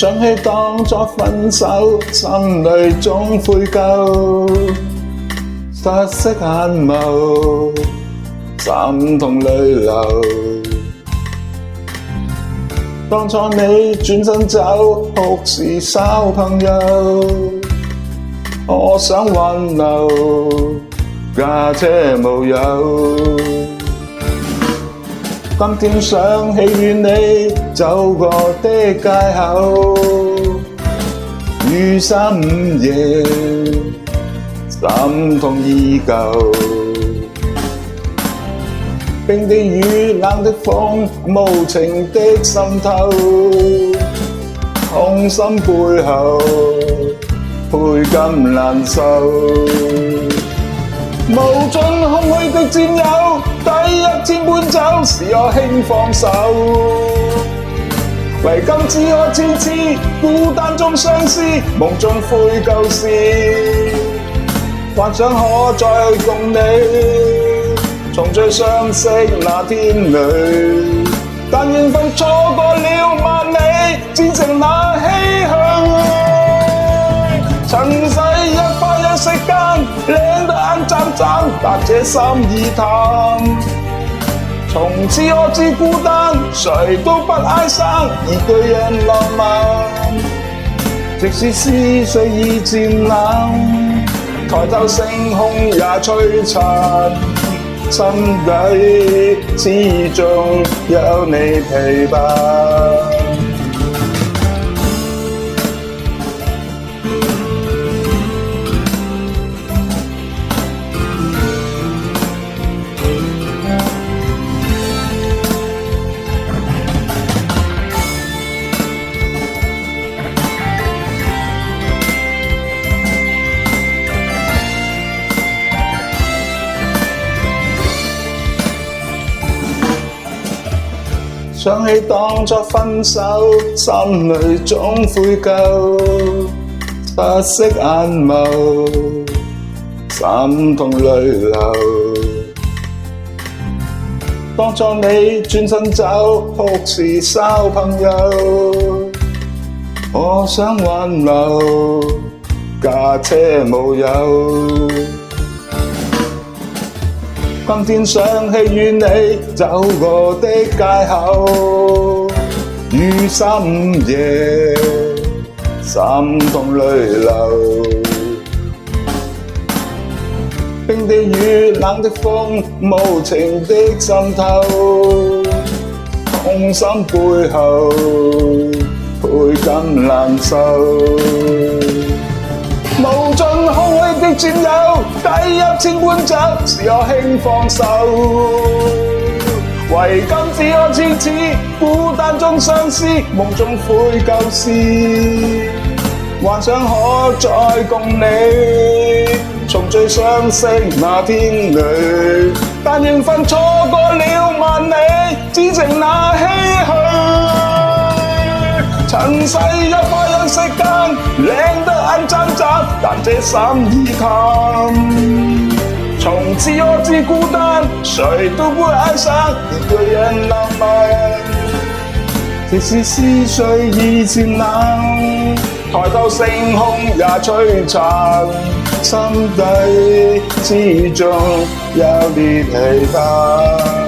想起當初分手，心裏總悔疚，失色眼眸，心痛淚流。當初你轉身走，哭是小朋友，我想挽留，駕車無有。今天想起與你走過的街口，雨傘午夜，心痛依舊。冰的雨，冷的風，無情的滲透，痛心背後倍感難受。無盡空虛的戰友，第一天搬走時我輕放手，為今只可痴痴孤單中相思，夢中悔舊事，幻想可再共你重聚相識那天裏，但緣分錯過了萬里，只剩那唏噓。塵世一花一世間，靚得眼眨眨，但這心已淡。從此我知孤單，誰都不哀傷，一個人浪漫。即使思緒已漸冷，抬頭星空也璀璨，心底始終有你陪伴。想起當初分手，心裏總悔疚，失色眼眸，心痛淚流。當初你轉身走，哭是小朋友，我想挽留，駕車無有。今天想起與你走過的街口，雨傘午夜，心痛淚流。冰的雨，冷的風，無情的滲透，痛心背後倍感難受。無盡空虛的戰友，第一天搬走時我輕放手，為今只可痴痴孤單中相思，夢中悔舊事，幻想可再共你重聚相識那天裏，但緣分錯過了萬里，只剩那唏噓。塵世一花一世間，靚得眼眨眨，但這心已淡。從此我知孤單，誰都會愛上一個人浪漫。即使思緒已漸冷，抬頭星空也璀璨，心底始終有你陪伴。